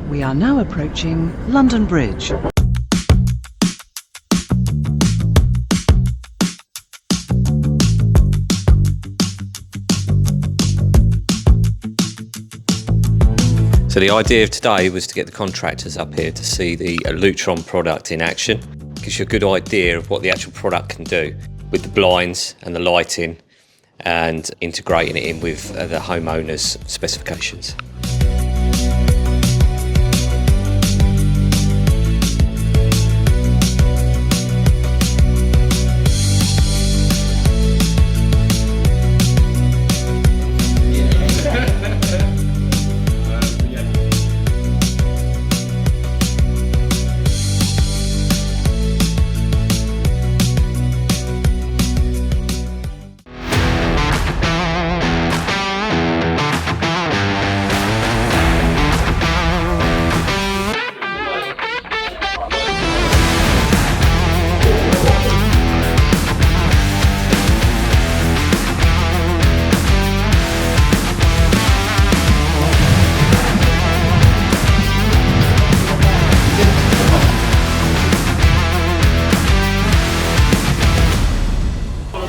We are now approaching London Bridge. So the idea of today was to get the contractors up here to see the Lutron product in action. Gives you a good idea of what the actual product can do with the blinds and the lighting and integrating it in with the homeowner's specifications.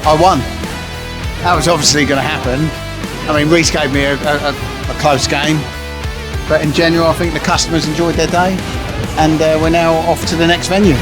I won. That was obviously going to happen. I mean, Reece gave me a close game, but in general I think the customers enjoyed their day, and we're now off to the next venue.